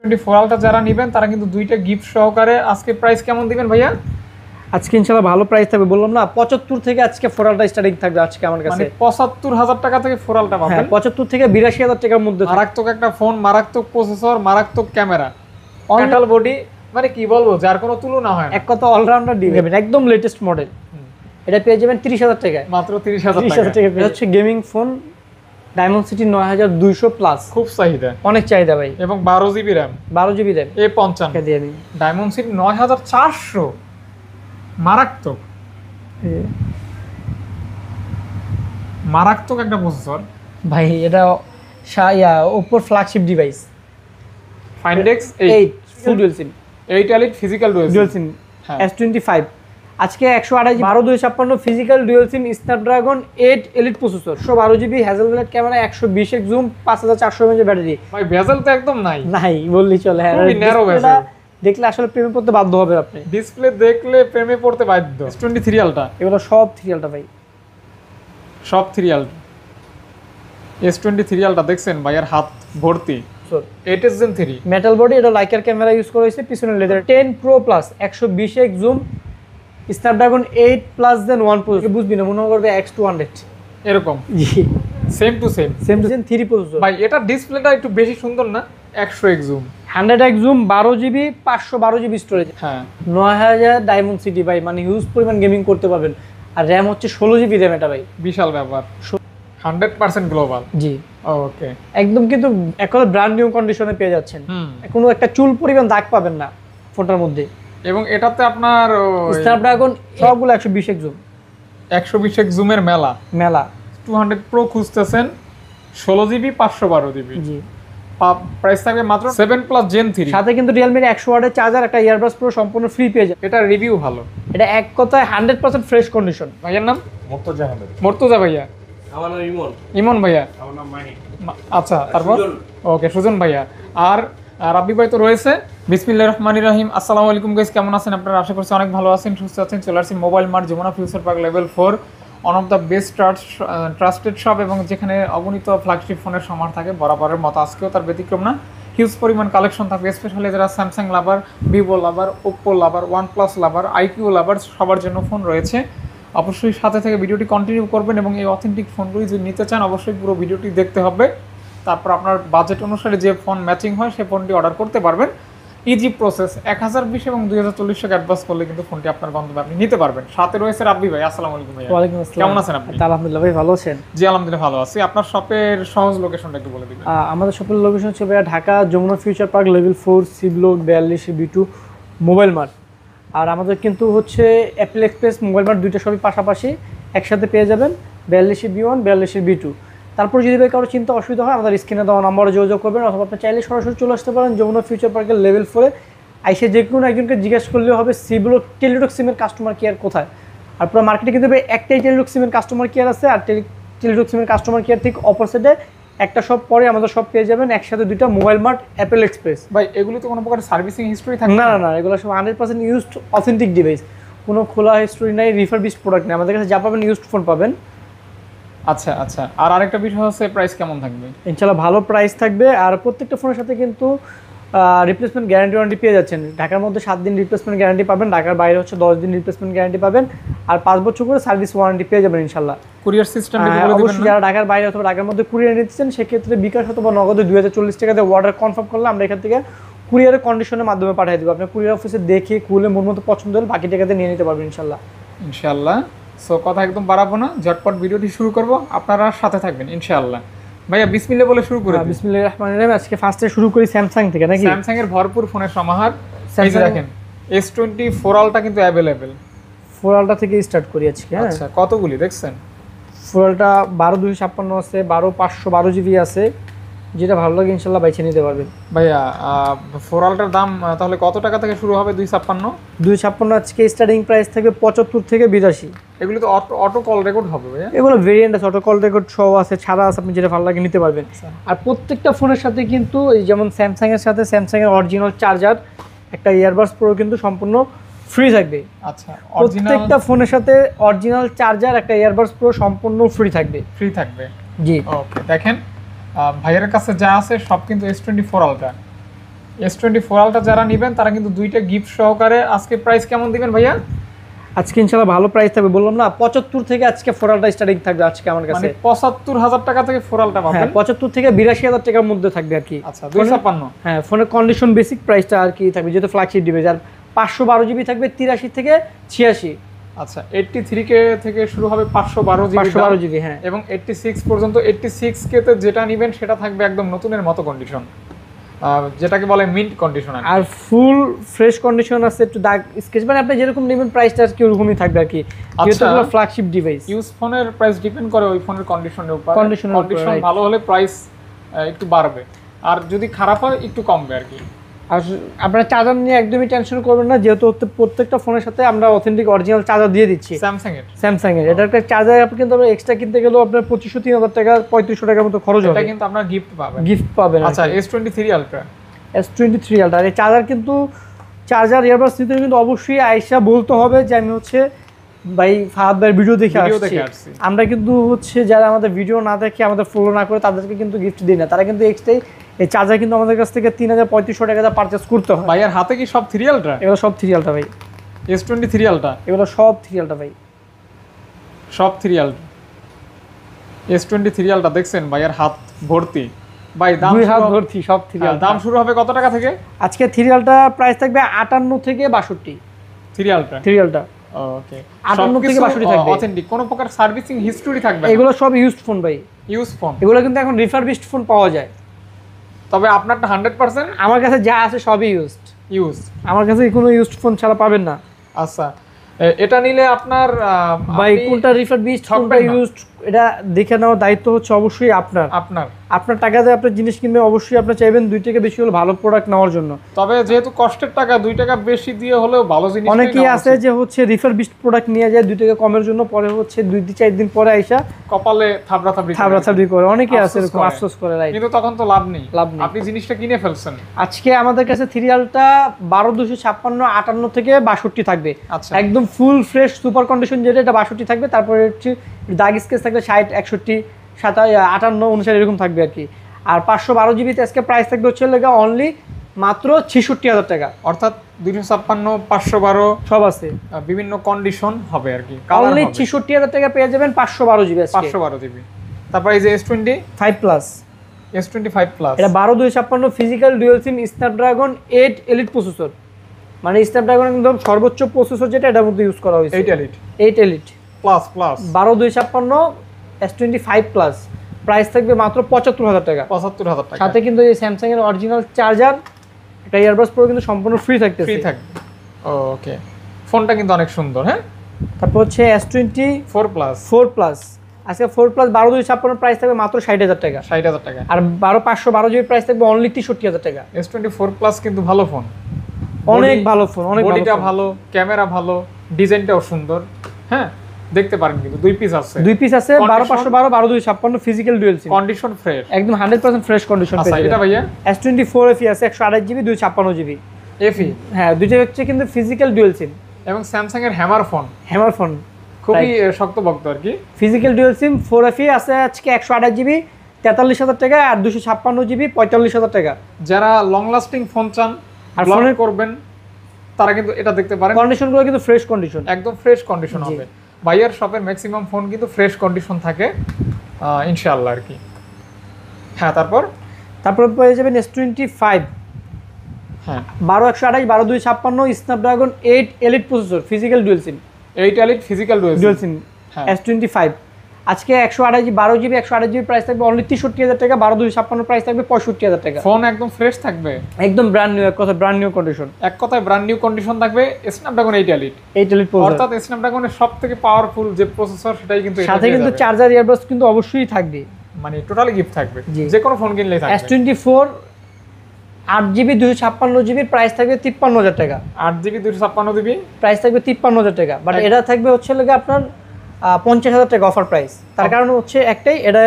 S24 ultra যারা নেবেন তারা কিন্তু দুইটা গিফট সহকারে। আজকে প্রাইস কেমন দিবেন ভাইয়া? আজকে ইনশাআল্লাহ ভালো প্রাইস থাকবে, বললাম না 75 থেকে আজকে 4 আলট্রা স্টার্টিং থাকবে আজকে আমার কাছে। মানে ৭৫,০০০ টাকা থেকে 4 আলট্রা পাবেন। 75 থেকে ৮২,০০০ টাকার মধ্যে। মারাত্মক একটা ফোন, মারাত্মক প্রসেসর, মারাত্মক ক্যামেরা, মেটাল বডি, মানে কি বলবো, যার কোনো তুলনা হয় না। এক কথা অলরাউন্ডার দিবেন, একদম লেটেস্ট মডেল। এটা পেয়ে যাবেন ৩০,০০০ টাকায়, মাত্র ৩০,০০০ টাকা। এটা হচ্ছে গেমিং ফোন ডায়মন্ডসিটি ৯২০০ প্লাস, খুব চাহিদা, অনেক চাহিদা ভাই। এবং 12 GB RAM, 12 GB RAM, A55 দিয়ে আমি ডায়মন্ডসিটি ৯৪০০, মারাত্মক মারাত্মক একটা প্রসেসর ভাই। এটা ওপ্পোর flagship device Find X 8 full dual SIM, 8 elite physical dual SIM S25। আজকে 128 12/256 physical dual SIM Snapdragon 8 elite processor, 12 GB Hasselblad camera, 120 X zoom, 5400 mAh battery. ভাই ভেজাল তো একদম নাই, নাই বললেই চলে। হ্যাঁ, খুবই ন্যারো ভেজাল। দেখলে আসলে প্রেমে পড়তে বাধ্য হবে আপনি। ডিসপ্লে দেখলে প্রেমে পড়তে বাধ্য। S23 আলট্রা, এগুলো সব 3 আলট্রা ভাই, সব 3 আলট্রা। S23 আলট্রা দেখছেন ভাইয়ের হাত ভর্তি। 8s Gen 3 মেটাল বডি, এটা লাইকার ক্যামেরা ইউজ করা হয়েছে, পিছনে লেদার। 10 Pro Plus 120 X zoom, Snapdragon 8 plus Gen 1 processor. বুঝবি না, মনে করবে X200 এরকম, জি same to same Gen 3 processor ভাই। এটা ডিসপ্লেটা একটু বেশি সুন্দর না? 100 X zoom, 100 X zoom, 12 GB, 512 GB storage. হ্যাঁ 9000 ডায়মন্ডসিটি ভাই, মানে হিউজ পরিমাণ গেমিং করতে পারবেন। আর র্যাম হচ্ছে 16 জিবি র্যাম। এটা ভাই বিশাল ব্যাপার, 100% গ্লোবাল। জি ওকে, একদম কিন্তু একদম ব্র্যান্ড নিউ কন্ডিশনে পেয়ে যাচ্ছেন। কোনো একটা চুল পরিমাণ দাগ পাবেন না ফোনটার মধ্যে। এবং এটাতে আপনার স্ন্যাপড্রাগন সবগুলো 120 এক্স জুম, 120 এক্স জুমের মেলা 200 প্রো খুঁজতেছেন, 16 জিবি 512 জিবি। জি প্রাইস থাকবে মাত্র 7 প্লাস Gen 3। সাথে কিন্তু রিয়েলমির 100 ওয়াটের চার্জার, একটা ইয়ারবাডস প্রো সম্পূর্ণ ফ্রি পেয়ে যাবেন। এটা রিভিউ ভালো। এটা এক কথায় 100% ফ্রেশ কন্ডিশন। ভাইয়ার নাম? মুর্তজা আহমেদ। মুর্তজা ভাইয়া। আমার নাম ইমন। ইমন ভাইয়া। আমার নাম মাহি। আচ্ছা, তারপর ওকে সুজন ভাইয়া। আর রাব্বি ভাই তো রয়েছে। বিসমিল্লাহির রহমানির রহিম। আসসালামু আলাইকুম গাইস, কেমন আছেন আপনারা? আশা করছি অনেক ভালো আছেন, সুস্থ আছেন। চলে আসছি mobile mart Jamuna future park level 4, one of the best trusted shop, এবং যেখানে অগণিত ফ্ল্যাগশিপ ফোনের সমার থাকে বরাবরের মতো। আজকেও তার ব্যতিক্রম না, হিউজ পরিমাণ কালেকশন থাকবে, স্পেশালি যারা স্যামসাং লাভার, ভিভো লাভার, ওপ্পো লাভার, ওয়ানপ্লাস লাভার, আইকিউ লাভার, সবার জন্য ফোন রয়েছে। অবশ্যই সাথে থেকে ভিডিওটি কন্টিনিউ করবেন, এবং এই অথেন্টিক ফোনগুলি যদি নিতে চান অবশ্যই পুরো ভিডিওটি দেখতে হবে। তারপর আপনার বাজেট অনুসারে যে ফোন ম্যাচিং হয় সেই ফোনটি অর্ডার করতে পারবেন। ইজি প্রসেস, 1020 এবং 2040 টাকা অ্যাডভান্স করলে কিন্তু ফোনটি আপনার গন্তব্যে আপনি নিতে পারবেন। সাথে রয়েছে রাব্বি ভাই। আসসালামু আলাইকুম ভাই। ওয়ালাইকুম আসসালাম। কেমন আছেন আপনি? আলহামদুলিল্লাহ ভাই, ভালো আছেন? জি আলহামদুলিল্লাহ ভালো আছি। আপনার শপের সহজ লোকেশনটা একটু বলে দিবেন। আমাদের শপের লোকেশন হচ্ছে Dhaka Jamuna future park level 4, C block 42 B2 mobile mart. আর আমাদের কিন্তু হচ্ছে অ্যাপেল এক্সপ্রেস মোবাইল মার্ট, দুইটা সবই পাশাপাশি একসাথে পেয়ে যাবেন, 42 B1 42 B2। তারপর যদি ভাই কারো চিন্তা অসুবিধা হয় আমাদের স্ক্রিনে দেওয়া নাম্বারে যোগাযোগ করবেন, অথবা আপনি চাইলে সরাসরি চলে আসতে পারেন যমুনা ফিউচার পার্কের লেভেল 4-এ। আইসে যে কোনো একজনকে জিজ্ঞেস করলেও হবে সি ব্লক টেলিটক সিমের কাস্টমার কেয়ার কোথায়। আর পুরো মার্কেটে কিন্তু একটাই টেলিটক সিমের কাস্টমার কেয়ার আছে, আর টেলিটক সিমের কাস্টমার কেয়ার ঠিক অপোজিটে একটা শপ পরে আমাদের সব পেয়ে যাবেন, একসাথে দুইটা মোবাইল মার্ট, অ্যাপেল এক্সপ্রেস। ভাই এগুলো তো কোনো প্রকার সার্ভিসিং হিস্টরি থাকে না? না, এগুলো সব 100% ইউজড অথেন্টিক ডিভাইস, কোনো খোলা হিস্টরি নাই, রিফারবিশড প্রোডাক্ট নেই। আমাদের কাছে যা পাবেন ইউজড ফোন পাবেন। আচ্ছা আচ্ছা, আর আরেকটা বিষয় হচ্ছে প্রাইস কেমন থাকবে? ইনশাআল্লাহ ভালো প্রাইস থাকবে, আর প্রত্যেকটা ফোনের সাথে কিন্তু রিপ্লেসমেন্ট গ্যারান্টি ওয়ারেন্টি পেয়ে যাচ্ছেন। ঢাকার মধ্যে 7 দিন রিপ্লেসমেন্ট গ্যারান্টি পাবেন, ঢাকার বাইরে হচ্ছে 10 দিন রিপ্লেসমেন্ট গ্যারান্টি পাবেন, আর 5 বছর করে সার্ভিস ওয়ারেন্টি পেয়ে যাবেন ইনশাআল্লাহ। কুরিয়ার সিস্টেম অবশ্যই যারা ঢাকার বাইরে অথবা ঢাকার মধ্যে কুরিয়ার নিচ্ছেন সেক্ষেত্রে বিকাশ অথবা নগদে 2040 টাকা দিয়ে অর্ডার কনফার্ম করলে আমরা এখান থেকে কুরিয়ারের কন্ডিশনের মাধ্যমে পাঠিয়ে দেবো। আপনি কুরিয়ার অফিসে দেখে খুলে মন মতো পছন্দ হলে বাকি টাকাতে নিয়ে নিতে পারবেন ইনশাআল্লাহ। ইনশাআল্লাহ। সো কথা একদম বাড়াবো না, ঝটপট ভিডিওটি শুরু করব, আপনারা সাথে থাকবেন ইনশাআল্লাহ। ভাইয়া বিসমিল্লাহ বলে শুরু করে দিই। বিসমিল্লাহির রহমানির রহিম। আজকে ফার্স্টে শুরু করি স্যামসাং থেকে নাকি? স্যামসাং এর ভরপুর ফোনের সমাহার। এই যে দেখেন S24 আলট্রা কিন্তু अवेलेबल। 4 আলট্রা থেকে স্টার্ট করি আজকে। হ্যাঁ আচ্ছা, কতগুলি দেখছেন? 4 আলট্রা 12256 আছে, 12512 জিবি আছে, যেটা ভালো লাগে ইনশাআল্লাহ বাইছে নিতে পারবেন। ভাইয়া 4 আলট্রার দাম তাহলে কত টাকা থেকে শুরু হবে? 256 আজকে স্টার্টিং প্রাইস থাকবে 75 থেকে 82। এগুলো তো অটো কল রেকর্ড হবে ভাইয়া? এগুলো ভেরিয়েন্ট আছে, অটো কল রেকর্ড সহ আছে, ছাড়া আছে, আপনি যেটা ভালো লাগে নিতে পারবেন। আর প্রত্যেকটা ফোনের সাথে কিন্তু এই যেমন স্যামসাং এর সাথে স্যামসাং এর অরিজিনাল চার্জার, একটা ইয়ারবাডস প্রো কিন্তু সম্পূর্ণ ফ্রি থাকবে। আচ্ছা, প্রত্যেকটা ফোনের সাথে অরিজিনাল চার্জার, একটা ইয়ারবাডস প্রো সম্পূর্ণ ফ্রি থাকবে। জি ওকে। দেখেন ভাইয়ের কাছে যা আছে সব কিন্তু S24 আলট্রা। S24 আলট্রা যারা নেবেন তারা কিন্তু দুইটা গিফট সহকারে। আজকে প্রাইস কেমন দিবেন ভাইয়া? আজকে ইনশাআল্লাহ ভালো প্রাইস থাকবে, বললাম না 75 থেকে আজকে 4 আলটা স্টার্টিং থাকবে আজকে আমার কাছে। মানে ৭৫,০০০ টাকা থেকে 4 আলট্রা পাবেন। হ্যাঁ 75 থেকে ৮২,০০০ টাকার মধ্যে থাকবে আর কি। আচ্ছা 256। হ্যাঁ ফোনের কন্ডিশন বেসিক প্রাইসটা আর কি থাকবে, যেহেতু ফ্ল্যাগশিপ ডিভাইস। আর 512 জিবি থাকবে 83 থেকে 86। আচ্ছা 83K থেকে শুরু হবে 512 জিবি। 512 জিবি হ্যাঁ। এবং 86 পর্যন্ত। 86K তে যেটা নেবেন সেটা থাকবে একদম নতুনের মতো কন্ডিশন, যেটাকে বলে মিন্ট কন্ডিশন। আর ফুল ফ্রেশ কন্ডিশন আছে, একটু দাগ স্কেচ মানে আপনি যেরকম নেবেন প্রাইসটা আর কি ওরকমই থাকবে আর কি, যেহেতু এগুলো ফ্ল্যাগশিপ ডিভাইস। ইউজ ফোনের প্রাইস ডিপেন্ড করে ওই ফোনের কন্ডিশনের উপর। কন্ডিশন ভালো হলে প্রাইস একটু বাড়বে, আর যদি খারাপ হয় একটু কমবে আর কি। আর আপনারা চার্জার নিয়ে একদমই টেনশন করবেন না, যেহেতু প্রত্যেকটা ফোনের সাথে আমরা অথেন্টিক অরিজিনাল চার্জার দিয়ে দিচ্ছি স্যামসাং এর। এটা একটা চার্জার আপনি কিন্তু এক্সট্রা কিনতে গেলেও আপনার 2500-3000 টাকা 3500 টাকার মতো খরচ হবে। এটা কিন্তু আপনারা গিফট পাবেন। আচ্ছা S23 আলট্রা। S23 আলট্রা এই চার্জার কিন্তু চার্জার ইয়ারবাডস নিতে কিন্তু অবশ্যই আয়শা বলতে হবে যে আমি হচ্ছে ভাই ফাহাদ ভাইয়ের ভিডিও দেখে আসছি। আমরা কিন্তু হচ্ছে যারা আমাদের ভিডিও না দেখে আমাদের ফলো না করে তাদেরকে কিন্তু গিফট দিই না, তারা কিন্তু এক্সট্রাই এই চার্জার কিন্তু আমাদের কাছ থেকে 3500 টাকা পারচেজ করতে হয়। ভাইয়ের হাতে কি সব 3 আলট্রা? এগুলো সব 3 আলট্রা ভাই। S23 আলট্রা এগুলো সব 3 আলট্রা ভাই, সব 3 আলট্রা। S23 আলট্রা দেখছেন ভাইয়ের হাত ভর্তি ভাই, দাম দুই হাত ভর্তি সব 3 আলট্রা। দাম শুরু হবে কত টাকা থেকে? আজকে 3 আলট্রা প্রাইস থাকবে 58 থেকে 62। 3 আলট্রা ওকে 58 থেকে 62 থাকবে। অথেন্টিক, কোনো প্রকার সার্ভিসিং হিস্টরি থাকবে না। এগুলো সব ইউজড ফোন ভাই, ইউজ ফোন। এগুলো কিন্তু এখন রিফারবিশড ফোন পাওয়া যায়, তবে আপনারটা 100% আমার কাছে যা আছে সবই ইউজ। আমার কাছে কোনো ইউজড ফোন ছাড়া পাবেন না। আচ্ছা এটা নিলে আপনার ভাই কোনটা রিফারবিশড কোনটা ইউজড এটা দেখে নেওয়ার দায়িত্ব হচ্ছে অবশ্যই আপনার টাকাতে আপনার জিনিস কিনবে, অবশ্যই আপনি চাইবেন 2 টাকা বেশি হলে ভালো প্রোডাক্ট নেওয়ার জন্য। তবে যেহেতু কষ্টের টাকা 2 টাকা বেশি দিয়ে হলেও ভালো জিনিস। অনেকেই আছে যে হচ্ছে রিফারবিশড প্রোডাক্ট নিয়ে যায় 2 টাকা কমের জন্য, পরে হচ্ছে 2-4 দিন পরে আইসা কপালে থাবড়াথাবড়ি করে। অনেকেই আছে এরকম আফসোস করে, রাইট। কিন্তু তখন তো লাভ নেই। আপনি জিনিসটা কিনে ফেলছেন। আজকে আমাদের কাছে 3 আলট্রা 12256 58 থেকে 62 থাকবে। আচ্ছা একদম ফুল ফ্রেশ সুপার কন্ডিশন যেটা, এটা 62 থাকবে। তারপরে হচ্ছে দাগ স্কেচ থাকবে 60 61 57 58 59 এরকম থাকবে আর কি। আর 512 জিবিতে আজকে প্রাইস থাকবে হচ্ছে লাগা অনলি মাত্র 66000 টাকা, অর্থাৎ 256 512 সব আছে, বিভিন্ন কন্ডিশন হবে আর কি। অনলি 66000 টাকা পেয়ে যাবেন 512 জিবি আজকে। 512 জিবি। তারপর এই যে S25 প্লাস, S25 প্লাস, এটা 12256 physical dual SIM Snapdragon 8 elite processor, মানে স্ন্যাপড্রাগন একদম সর্বোচ্চ প্রসেসর যেটা এটার মধ্যে ইউজ করা হয়েছে। 8 elite plus 12256 S25 plus price থাকবে মাত্র 75000 টাকা। 75000 টাকা। সাথে কিন্তু এই স্যামসাং এর অরিজিনাল চার্জার, একটা ইয়ারবাডস প্রো কিন্তু সম্পূর্ণ ফ্রি থাকবে। ওকে ফোনটা কিন্তু অনেক সুন্দর। হ্যাঁ তারপর হচ্ছে S24 প্লাস আজকে 4 প্লাস 12256 প্রাইস থাকবে মাত্র 60000 টাকা। 60000 টাকা। আর 512 জিবি প্রাইস থাকবে অনলি 63000 টাকা। S24 প্লাস কিন্তু ভালো ফোন, অনেক ভালো ফোন, অনেক ভালো। বডিটা ভালো, ক্যামেরা ভালো, ডিজাইনটাও সুন্দর। হ্যাঁ দেখতে পারেন কিন্তু 2 পিস আছে 12512 12256 ফিজিক্যাল ডুয়াল সিম, কন্ডিশন ফ্রেশ, একদম 100% ফ্রেশ কন্ডিশন। আচ্ছা এটা ভাইয়া S24 FE আছে 128 জিবি 256 জিবি FE। হ্যাঁ দুইটা হচ্ছে কিন্তু ফিজিক্যাল ডুয়াল সিম এবং স্যামসাং এর হ্যামার ফোন খুবই শক্তপোক্ত আর কি। ফিজিক্যাল ডুয়াল সিম 4 FE আছে আজকে 128 জিবি 43000 টাকা, আর 256 জিবি 45000 টাকা। যারা লং লাস্টিং ফোন চান আর ফোনে করবেন তারা কিন্তু এটা দেখতে পারেন। কন্ডিশনগুলো কিন্তু ফ্রেশ কন্ডিশন, একদম ফ্রেশ কন্ডিশন হবে। ভাইয়ার শপের ম্যাক্সিমাম ফোন কিন্তু ফ্রেশ কন্ডিশন থাকে ইনশাআল্লাহ আর কি। হ্যাঁ তারপর পেয়ে যাবেন S25 হ্যাঁ 12128 12256 Snapdragon 8 elite processor physical dual SIM, 8 elite physical dual SIM S25 আজকে 128 জিবি 12 জিবি 128 জিবি প্রাইস থাকবে অনলি 63000 টাকা। 12256 প্রাইস থাকবে 65000 টাকা। ফোন একদম ফ্রেশ থাকবে, একদম brand new, brand new condition, এক কথায় ব্র্যান্ড নিউ কন্ডিশন থাকবে। স্ন্যাপড্রাগন 8 এলিট প্রসেসর, অর্থাৎ স্ন্যাপড্রাগনের সবথেকে পাওয়ারফুল যে প্রসেসর সেটাই কিন্তু সাথে কিন্তু চার্জার ইয়ারবাডস কিন্তু অবশ্যই থাকবে, মানে টোটালি গিফট থাকবে যে কোনো ফোন কিনলেই থাকবে। S24 8 জিবি 256 জিবি প্রাইস থাকবে 53000 টাকা। 8 জিবি 256 জিবি প্রাইস থাকবে 53000 টাকা, বাট এটা থাকবে হচ্ছে লাগে আপনার 50000 টাকা অফার প্রাইস। তার কারণ হচ্ছে একটাই, এটা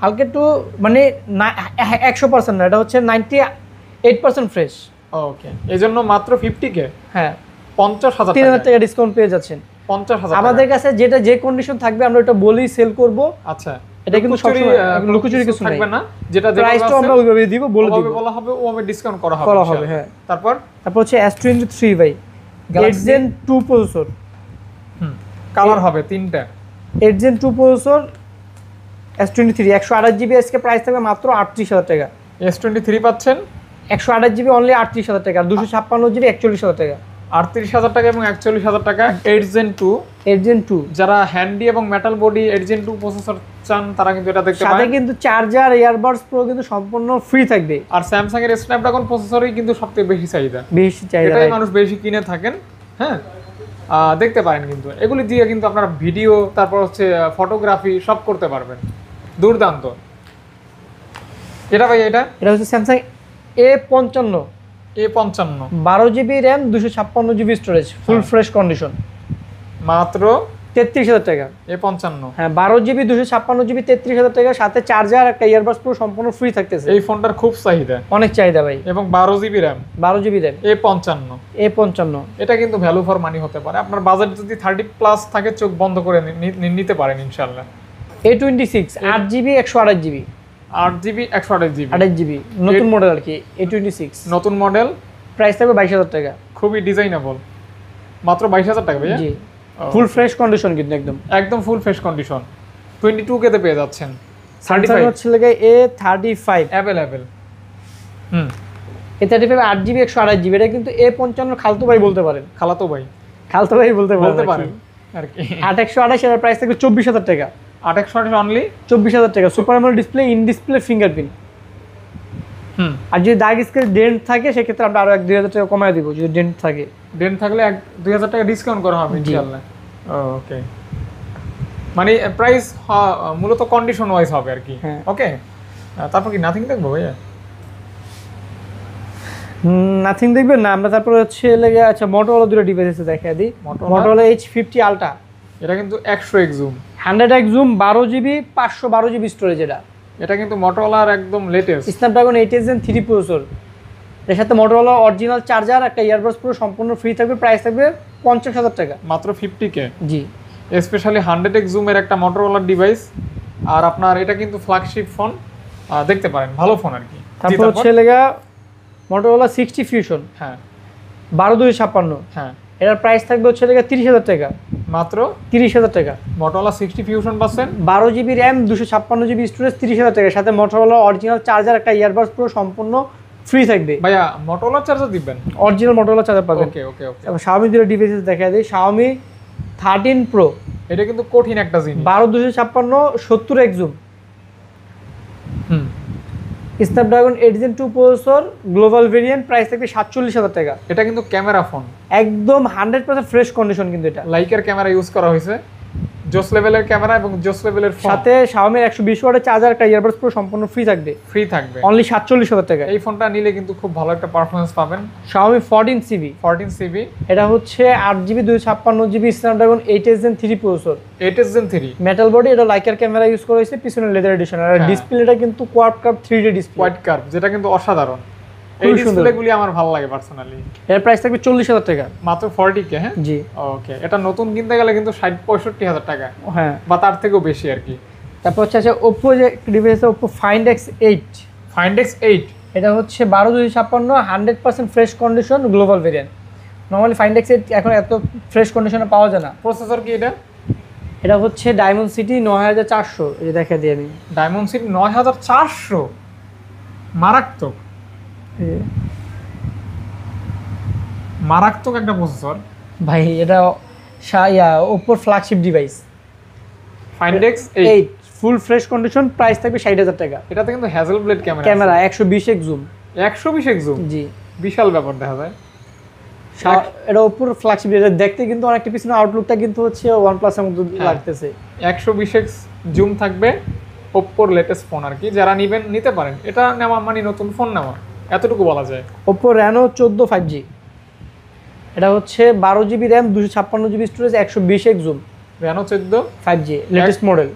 হালকা একটু মানে 100% না, এটা হচ্ছে 98% ফ্রেশ। ওকে এজন্য মাত্র 50K, হ্যাঁ 50000 3000 টাকা ডিসকাউন্ট পেয়ে যাচ্ছেন। 50000 আমাদের কাছে যেটা যে কন্ডিশন থাকবে আমরা ওটা বলেই সেল করব। আচ্ছা এটা কিন্তু সবসময় লুকোচুরি কিছু থাকবে না, যেটা প্রাইসটা আমরা ওইভাবে দিব, বলে দিব, বলা হবে ও আমি ডিসকাউন্ট করা হবে হবে। হ্যাঁ, তারপর হচ্ছে S23 ভাই, 8 Gen 2 প্রসেসর, কালার হবে তিনটা, 8 Gen 2 প্রসেসর, S23 128 জিবি, আজকে প্রাইস থাকবে মাত্র 38,000 টাকা। S23 পাচ্ছেন 128 জিবি অনলি 38,000 টাকা, আর 256 জিবি 41,000 টাকা। 38,000 টাকা এবং 41,000 টাকা 8 Gen 2। 8 Gen 2 যারা হ্যান্ডি এবং মেটাল বডি 8 Gen 2 প্রসেসর চান তারা কিন্তু এটা দেখতে সাথে পারেন। কিন্তু চার্জার, ইয়ারবাডস প্রো কিন্তু সম্পূর্ণ ফ্রি থাকবে। আর স্যামসাং এর স্ন্যাপড্রাগন প্রসেসরই কিন্তু সবথেকে বেশি চাহিদা, চাহিদা, এটাই মানুষ বেশি কিনে থাকেন। হ্যাঁ, দেখতে পারেন কিন্তু এগুলি দিয়ে কিন্তু আপনারা ভিডিও, তারপর হচ্ছে ফটোগ্রাফি সব করতে পারবেন, দুর্দান্ত। এটা ভাই এটা হচ্ছে Samsung A55, A55, 12 GB RAM, 256 GB storage, ফুল ফ্রেশ কন্ডিশন, মাত্র 33,000 টাকা। A55, হ্যাঁ, 12 জিবি 256 জিবি 33,000 টাকা, সাথে চার্জার, একটা ইয়ারবাডস প্রো সম্পূর্ণ ফ্রি থাকতেছে। এই ফোনটার খুব চাহিদা, অনেক চাহিদা ভাই, এবং 12 GB RAM, 12 GB RAM, A55। এটা কিন্তু ভ্যালু ফর মানি হতে পারে। আপনার বাজেট যদি 30 প্লাস থাকে চোখ বন্ধ করে নিতে পারেন ইনশাআল্লাহ। A26 8 GB 128 GB, 8 GB 128 GB, 28 GB, নতুন মডেল আর কি, A26 নতুন মডেল, প্রাইস থাকবে 22,000 টাকা। খুবই ডিজাইনেবল, মাত্র 22,000 টাকা ভাইয়া। জি, ফুল ফ্রেশ কন্ডিশন কিন্তু একদম ফুল ফ্রেশ কন্ডিশন, 22K তে পেয়ে যাচ্ছেন। Samsung হচ্ছে লাগে A35 available. A35 8 GB 128 GB, এটা কিন্তু A55 খালতো ভাই বলতে পারেন, খালাতো ভাই বলতে পারেন আর কি। 8/128 এর প্রাইস থাকবে 24,000 টাকা। 8/128 অনলি 24,000 টাকা, super AMOLED display, in display fingerprint. আর যদি দাগ স্কেচ ডেন্ট থাকে সেক্ষেত্রে আমরা আরো 1-2,000 টাকা কমায় দিব, যদি ডেন্ট থাকে। ডেন্ট থাকলে 2,000 টাকা ডিসকাউন্ট করা হবে ইনশাআল্লাহ। ওকে, মানে প্রাইস মূলত কন্ডিশন ওয়াইজ হবে আর কি। ওকে, তারপর কি নাথিং দেখবো ভাইয়া? নাথিং দেখবেন না আমরা, তারপর হচ্ছে লাগে আচ্ছা মোটরোলা দুটো ডিভাইস দেখাই দিই। মোটরোলা H50 আলট্রা, এটা কিন্তু 100x zoom, 100x zoom, 12 GB 512 GB storage. এটা কিন্তু মোটরোলার একদম লেটেস্ট স্ন্যাপড্রাগন 8 Gen 3 প্রসেসর, এর সাথে মোটরোলা অরিজিনাল চার্জার, একটা ইয়ারবাডস প্রো সম্পূর্ণ ফ্রি থাকবে, প্রাইস থাকবে 50,000 টাকা, মাত্র 50K। জি, স্পেশালি 100x জুমের একটা মোটরোলার ডিভাইস, আর আপনার এটা কিন্তু ফ্ল্যাগশিপ ফোন, দেখতে পারেন ভালো ফোন আর কি। তারপর হচ্ছে লাগা মোটরোলা 60 ফিউশন, হ্যাঁ 12/256, হ্যাঁ, এটার প্রাইস থাকবে হচ্ছে লাগা 30,000 টাকা, মাত্র 30,000 টাকা। মোটরোলা 60 ফিউশন পাচ্ছেন, 12 জিবি র্যাম, 256 জিবি স্টোরেজ, 30,000 টাকা, সাথে মোটরোলা অরিজিনাল চার্জার, একটা ইয়ারবাডস প্রো সম্পূর্ণ ফ্রি থাকবে। ভাইয়া মোটরোলা চার্জার দিবেন? অরিজিনাল মোটরোলা চার্জার পাবেন। ওকে ওকে ওকে। এবং Xiaomi দুটো ডিভাইস দেখা দেয়, Xiaomi 13 Pro, এটা কিন্তু কঠিন একটা জিনিস, 12/256 70x zoom, Snapdragon 8 Gen 2 processor, global variant, price থাকবে 47,000 টাকা। এটা কিন্তু ক্যামেরা ফোন, একদম 100% ফ্রেশ কন্ডিশন কিন্তু এটা। লাইকার ক্যামেরা ইউজ করা হয়েছে, জোস লেভেলের ক্যামেরা এবং জোস লেভেলের ফোন, সাথে Xiaomi 120 ওয়াটের চার্জার, একটা ইয়ারবাডস প্রো সম্পূর্ণ ফ্রি থাকবে, অনলি 47,000 টাকা। এই ফোনটা নিলে কিন্তু খুব ভালো একটা পারফরম্যান্স পাবেন। Xiaomi 14CB, এটা হচ্ছে 8 GB 256 GB Snapdragon 8 Gen 3 processor, 8 Gen 3 metal body, এটা লাইকার ক্যামেরা ইউজ করা হয়েছে, পিছনে লেদার এডিশন, আর ডিসপ্লেটা কিন্তু quad curve 3D display, quad curve, যেটা কিন্তু অসাধারণ। এই ডিসপ্লেগুলি আমার ভালো লাগে পার্সোনালি। এর প্রাইস থাকবে 40,000 টাকা, মাত্র 40K। হ্যাঁ জি, ওকে। এটা নতুন কিনতে গেলে কিন্তু 60-65,000 টাকা, হ্যাঁ, বা তার থেকেও বেশি আর কি। তারপর হচ্ছে Oppo যে ডিভাইস, Oppo Find X8, এটা হচ্ছে 12/256 100% fresh condition, global variant. Normally Find X8 এখন এত ফ্রেশ কন্ডিশনে পাওয়া যায় না। প্রসেসর কি এটা? এটা হচ্ছে Dimensity 9400, এই যে দেখা দিই আমি, Dimensity 9400, মারাত্মক মারাত্মক একটা প্রসেসর ভাই। এটা Oppo flagship device Find X8, full fresh condition, price থাকবে 60,000 টাকা। এটাতে কিন্তু Hasselblad camera 120x zoom, 120x zoom, জি, বিশাল ব্যাপার দেখা যায়। এটা Oppo ফ্ল্যাগশিপ, এটা দেখতে কিন্তু অনেকটা পিছনে আউটলুকটা কিন্তু হচ্ছে OnePlus এর মতো লাগতেছে। 120x জুম থাকবে, Oppo লেটেস্ট ফোন আর কি। যারা নিতে পারেন, এটা নেওয়া মানে নতুন ফোন নেওয়া, এতটুকু বলা যায়। Oppo Reno 14 5G, এটা হচ্ছে 12 GB RAM, 256 GB storage, 120x zoom, Reno 14 5G latest model,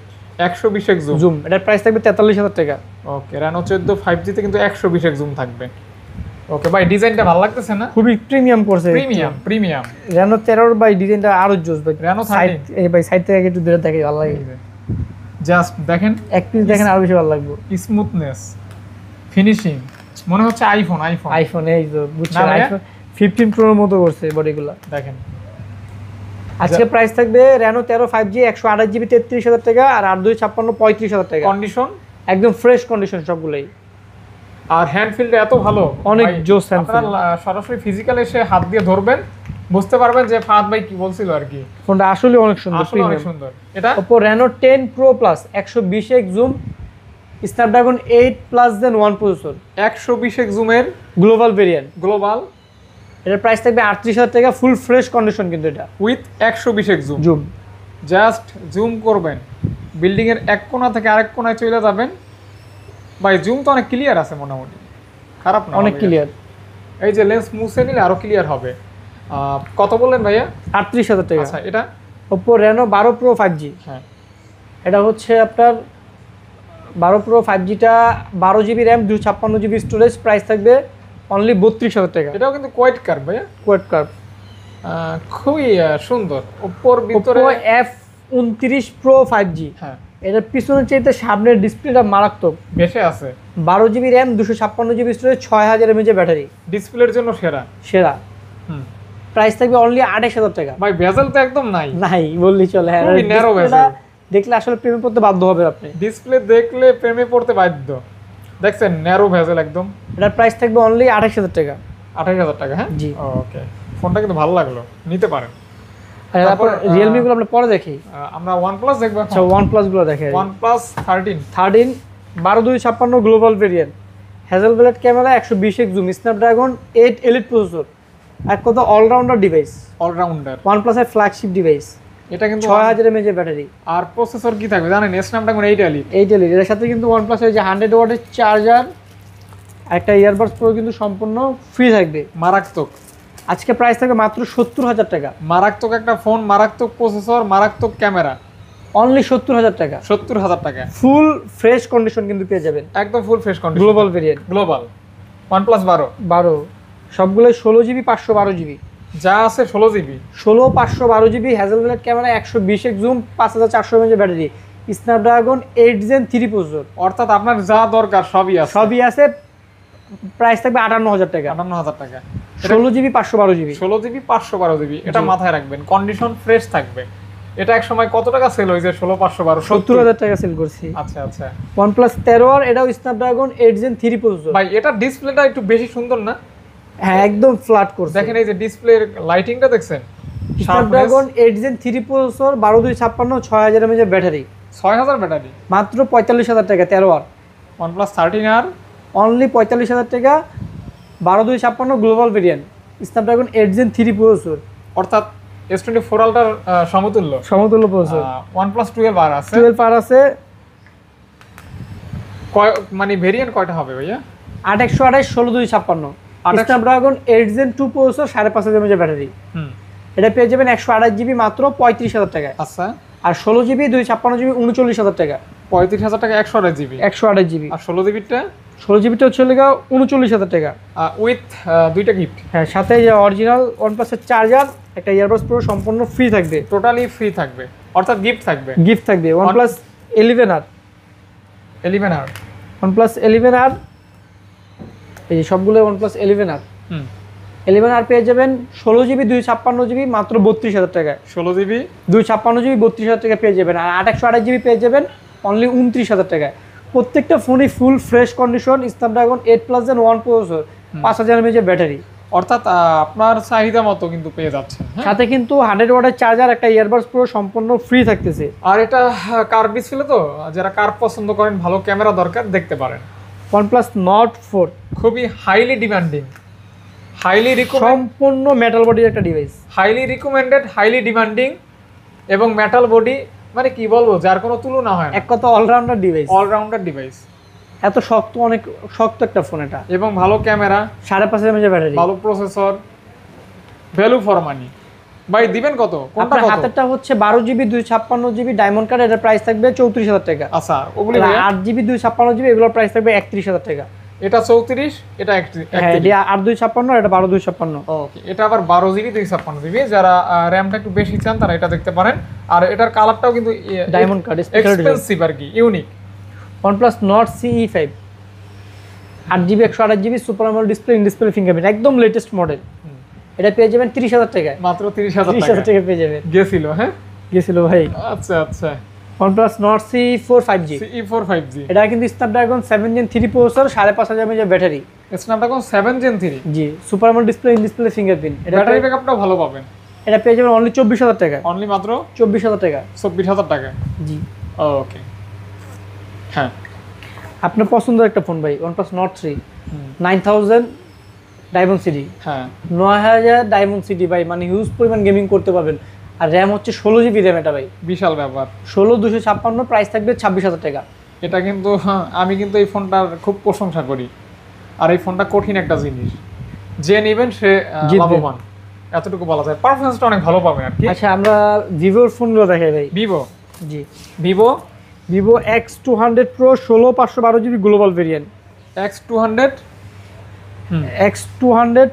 120x zoom, এটার প্রাইস থাকবে 43,000 টাকা। ওকে, Reno 14 5G তে কিন্তু 120x জুম থাকবে। ওকে ভাই, ডিজাইনটা ভালো লাগতেছে না? খুবই প্রিমিয়াম করছে, প্রিমিয়াম। Reno 13 ভাই, ডিজাইনটা আরো জোস ভাই। Reno 13 এই ভাই সাইড থেকে একটু দূরে দেখে ভালো লাগে। জাস্ট দেখেন এক পিস দেখেন আরো বেশি ভালো লাগবে। স্মুথনেস, ফিনিশিং, মনে হচ্ছে আইফোন। আইফোন এই তো বুঝছেন, না ভাইয়া? আইফোন 15 প্রোর মতো করছে বডিগুলো। দেখেন আজকে প্রাইস থাকবে Reno 13 5G 128GB 33,000 টাকা, আর 8256 35,000 টাকা। কন্ডিশন একদম ফ্রেশ কন্ডিশন সবগুলোই। আর হ্যান্ড ফিলটা এত ভালো, অনেক ভাই, জোস hand আপনারা সরাসরি ফিজিক্যাল এসে হাত দিয়ে ধরবেন, বুঝতে পারবেন যে ফাহাদ ভাই কি বলছিল আর কি। ফোনটা আসলে অনেক সুন্দর, আসলে অনেক প্রিমিয়াম। সুন্দর। এটা Oppo Reno 10 Pro Plus 120x zoom, Snapdragon 8 Plus Gen 1 processor, 120 জুমের গ্লোবাল ভেরিয়েন্ট। গ্লোবাল এটার প্রাইস থাকবে 38,000 টাকা, ফুল ফ্রেশ কন্ডিশন কিন্তু এটা। With 120 zoom. Zoom just zoom করবেন, বিল্ডিং এর এক কোণা থেকে আরেক কোণায় চলে যাবেন। ভাই জুম তো অনেক ক্লিয়ার আছে, মোটামুটি খারাপ না, অনেক ক্লিয়ার। এই যে লেন্স মুছে নিলে আরো ক্লিয়ার হবে। কত বললেন ভাইয়া? 38,000 টাকা। আচ্ছা এটা Oppo Reno 12 Pro 5G, হ্যাঁ এটা হচ্ছে আপনার 12 Pro 5Gটা 12GB RAM 256GB storage, price থাকবে অনলি 32,000 টাকা। এটাও কিন্তু কোয়াইট কার্ভ ভাইয়া, কোয়াড কার্ভ। খুবই সুন্দর। ওপোর ভিতরে Oppo F29 Pro 5G, হ্যাঁ এটার পিছনের চাইতে সামনের ডিসপ্লেটা মারাত্মক। বেশে আছে, 12GB RAM 256GB storage, 6000 mAh battery, ডিসপ্লের জন্য সেরা। সেরা। হুম প্রাইস থাকবে অনলি 28,000 টাকা। ভাই ভেজাল তো একদম নাই, নাই বললি চলে। হ্যাঁ, খুবই narrow ডিসপ্লেটা bezel। দেখলে আসলে প্রেমে পড়তে বাধ্য হবে আপনি। ডিসপ্লে দেখলে প্রেমে পড়তে বাধ্য। দেখছেন ন্যারো ভেজাল একদম। এটার প্রাইস থাকবে অনলি 28,000 টাকা। 28,000 টাকা, হ্যাঁ জি। ওকে, ফোনটা কিন্তু ভালো লাগলো, নিতে পারেন। আর তারপর তারপর, রিয়েলমি গুলো আমরা পরে দেখি। আমরা OnePlus দেখবো। আচ্ছা OnePlus গুলো দেখে। OnePlus 13 13 12256 global variant, Hasselblad camera, 120x zoom, Snapdragon 8 elite processor, এক কথা অলরাউন্ডার ডিভাইস। অলরাউন্ডার, OnePlus এর ফ্ল্যাগশিপ ডিভাইস, এটা কিন্তু 6000 mAh ব্যাটারি। আর প্রসেসর কি থাকবে জানেন? Snapdragon 8 Elite। 8 এলিট। এর সাথে কিন্তু OnePlus এর যে 100 ওয়াটের চার্জার, একটা ইয়ারবাডস প্রো কিন্তু সম্পূর্ণ ফ্রি থাকবে। মারাত্মক। আজকে প্রাইস থাকবে মাত্র 70,000 টাকা। মারাত্মক একটা ফোন, মারাত্মক প্রসেসর, মারাত্মক ক্যামেরা, অনলি 70,000 টাকা। 70,000 টাকা। ফুল ফ্রেশ কন্ডিশন কিন্তু পেয়ে যাবেন, একদম ফুল fresh condition, global variant. Global OnePlus 12 12 সবগুলো 16GB 512GB, যা আছে 16GB। 16 512GB, Hasselblad camera, 120x zoom, 5400 mAh battery, Snapdragon 8 Gen 3 processor, অর্থাৎ আপনার যা দরকার সবই আছে। সবই আছে। প্রাইস থাকবে 58,000 টাকা। 58,000 টাকা। 16GB 512GB। 16GB 512GB, এটা জি। মাথায় রাখবেন, কন্ডিশন ফ্রেশ থাকবে। এটা এক সময় কত টাকা সেল হয়েছে? 16 512 70,000 টাকা সেল করছি। আচ্ছা আচ্ছা OnePlus 13 এটাও স্ন্যাপড্রাগন 8 Gen 3 প্রসেসর। ভাই, এটা ডিসপ্লেটা একটু বেশি সুন্দর না? হ্যাঁ একদম ফ্ল্যাট করছে। দেখেন এই যে ডিসপ্লের লাইটিংটা দেখছেন, Snapdragon 8 Gen 3 processor, 12256 6000 mAh battery, 6000 battery, মাত্র 45,000 টাকা। 13 OnePlus 13 আর অনলি 45,000 টাকা, 12256 global variant, Snapdragon 8 Gen 3 processor, অর্থাৎ S24 আলট্রার সমতুল্য। সমতুল্য প্রসেসর। OnePlus 12 আর আছে, 12 আর আছে। মানে ভেরিয়েন্ট কয়টা হবে ভাইয়া? 8128 16256, 28 Snapdragon 8 Gen 2 processor, 5500 mAh battery. হুম এটা পেয়ে যাবেন 128GB মাত্র 35,000 টাকায়। আচ্ছা, আর 16GB 256GB 39,000 টাকা। 35,000 টাকা 128GB। 128GB। আর 16GBটা 16GBটা হচ্ছে লেগা 39,000 টাকা। উইথ দুইটা গিফট, হ্যাঁ, সাথে যে অরিজিনাল OnePlus এর চার্জার, একটা ইয়ারবাডস প্রো সম্পূর্ণ ফ্রি থাকবে। টোটালি ফ্রি থাকবে, অর্থাৎ গিফট থাকবে। গিফট থাকবে। OnePlus 11R, 11R। OnePlus 11R, এই যে সবগুলো OnePlus 11R। হুম 11R পেয়ে যাবেন 16GB 256GB মাত্র 32,000 টাকায়। 16GB 256GB 32,000 টাকা পেয়ে যাবেন। আর 828GB পেয়ে যাবেন অনলি 29,000 টাকায়। প্রত্যেকটা ফোনই ফুল fresh condition, Snapdragon 8 Plus Gen 1 processor, 5000 mAh battery, অর্থাৎ আপনার চাহিদা মতো কিন্তু পেয়ে যাচ্ছেন। হ্যাঁ? সাথে কিন্তু 100 ওয়াটের চার্জার, একটা ইয়ারবাডস প্রো সম্পূর্ণ ফ্রি থাকতেছে। আর এটা কার ডিসপ্লে, তো যারা কার পছন্দ করেন, ভালো ক্যামেরা দরকার, দেখতে পারেন। OnePlus Nord 4 খুবই হাইলি ডিমান্ডিং, হাইলি সম্পূর্ণ মেটাল বডির একটা device. Highly recommended, highly demanding এবং মেটাল বডি, মানে কি বলবো, যার কোনো তুলনা হয় না। এক কথা অলরাউন্ডার ডিভাইস, অলরাউন্ডার ডিভাইস, এত শক্ত, অনেক শক্ত একটা ফোন এটা। এবং ভালো ক্যামেরা, 5500 mAh ব্যাটারি, ভালো প্রসেসর, ভ্যালু ফর মানি। ভাই দিবেন কত? কোনটা আপনার কত? হাতেরটা হচ্ছে 12GB 256GB ডায়মন্ড কার্ড, এটার প্রাইস থাকবে 34,000 টাকা। আচ্ছা, ওগুলি 8GB 256GB এগুলোর প্রাইস থাকবে 31,000 টাকা। এটা 34, এটা হ্যাঁ, এটা 8/256 আর এটা 12/256। ওকে, এটা আবার 12 জিবি 256 জিবি। যারা র্যামটা একটু বেশি চান তারা এটা দেখতে পারেন। আর এটার কালারটাও কিন্তু ডায়মন্ড কাট এক্সপেন্সিভ আর কি, unique. OnePlus Nord CE5 8GB 128GB super AMOLED display, in display fingerprint, একদম লেটেস্ট মডেল। এটা পেয়ে যাবেন 30,000 টাকায়, মাত্র 30,000 30,000 টাকা পেয়ে যাবেন। গেছিল, হ্যাঁ গেছিল ভাই। আচ্ছা আচ্ছা, OnePlus Nord CE4 5G, CE4 5G, এটা কিন্তু Snapdragon 7 Gen 3 processor, 5500 mAh battery. Snapdragon 7 Gen 3, জি, super AMOLED display, in display fingerprint. Battery ব্যাকআপটাও ভালো পাবেন। এটা পেয়ে যাবেন অনলি 24,000 টাকা, অনলি মাত্র 24,000 টাকা। 24,000 টাকা। জি, ওকে, হ্যাঁ আপনার পছন্দের একটা ফোন ভাই, OnePlus Nord 3 9000 ডায়মন্ড সিটি, হ্যাঁ 9000 ডায়মন্ড সিটি ভাই, মানে হিউজ পরিমাণ গেমিং করতে পারবেন। আর র্যাম হচ্ছে 16GB র্যাম এটা ভাই, বিশাল ব্যাপার। 16,256, প্রাইস থাকবে 26,000 টাকা। এটা কিন্তু আমি কিন্তু এই ফোনটার খুব প্রশংসা করি। আর এই ফোনটা কঠিন একটা জিনিস, যে নেবেন সে জিতবে। লাভবান, এতটুকু বলা যায়। পারফরমেন্সটা অনেক ভালো পাবেন আর কি। আচ্ছা, আমরা ভিভোর ফোনগুলো দেখাই ভাই। ভিভো, জি, Vivo Vivo X200 Pro 16/512GB global variant, X200, X200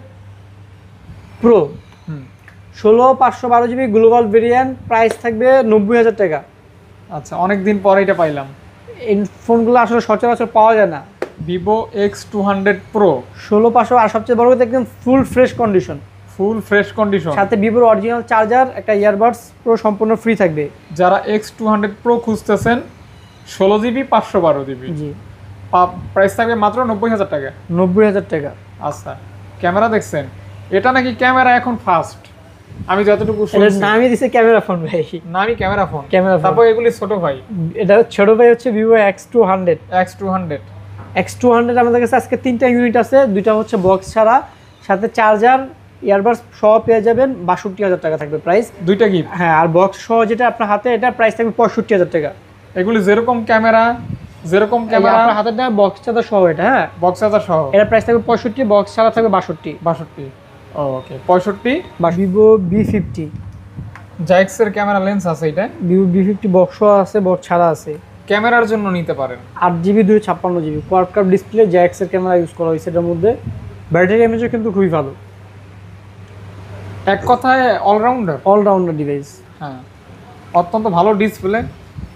Pro 16/512GB global variant, price থাকবে 90,000 টাকা। আচ্ছা, অনেকদিন পরে এটা পাইলাম। এই ফোনগুলো আসলে সচরাচর পাওয়া যায় না। ভিভো X200 Pro 16/500, আর সবচেয়ে বড় কথা একদম ফুল ফ্রেশ কন্ডিশন, ফুল ফ্রেশ কন্ডিশন, সাথে ভিভোর অরিজিনাল চার্জার, একটা ইয়ারবাডস পুরো সম্পূর্ণ ফ্রি থাকবে। যারা X200 Pro খুঁজতেছেন 16GB 512GB, জি, প্রাইস থাকবে মাত্র 90,000 টাকা। 90,000 টাকা। আচ্ছা, ক্যামেরা দেখছেন? এটা নাকি ক্যামেরা এখন ফাস্ট, আমি যতটুকু এটার শুনছি। নামই দিছে ক্যামেরা ফোন ভাই, নামই ক্যামেরা ফোন। Camera phone. তারপর এগুলি ছোট ভাই, এটা ছোট ভাই হচ্ছে ভিভো X200। X200 X200 আমাদের কাছে আজকে 3টা ইউনিট আছে, দুইটা হচ্ছে বক্স ছাড়া, সাথে চার্জার ইয়ারবাডস সহ পেয়ে যাবেন। 62,000 টাকা থাকবে প্রাইস। দুইটা গিফট। হ্যাঁ, আর বক্স সহ যেটা আপনার হাতে, এটা প্রাইস থাকবে 65,000 টাকা। এগুলি যেরকম ক্যামেরা আপনার হাতের বক্স চার্জার সহ এটা, হ্যাঁ বক্স চার্জার সহ, এটা প্রাইস থাকবে 65, বক্স ছাড়া থাকবে 62। 62। ওকে, 65। ভিভো B50, জাইক্স এর ক্যামেরা লেন্স আছে এটা। ভিভো B50 বক্স আছে, বক্স ছাড়া আছে। ক্যামেরার জন্য নিতে পারেন। 8GB 256GB quad curve display, জ্যাক্স এর ক্যামেরা ইউজ করা হয়েছে এটার মধ্যে। ব্যাটারি এমএচও কিন্তু খুবই ভালো, এক কথায় অলরাউন্ডার। Allrounder device. হ্যাঁ, অত্যন্ত ভালো ডিসপ্লে,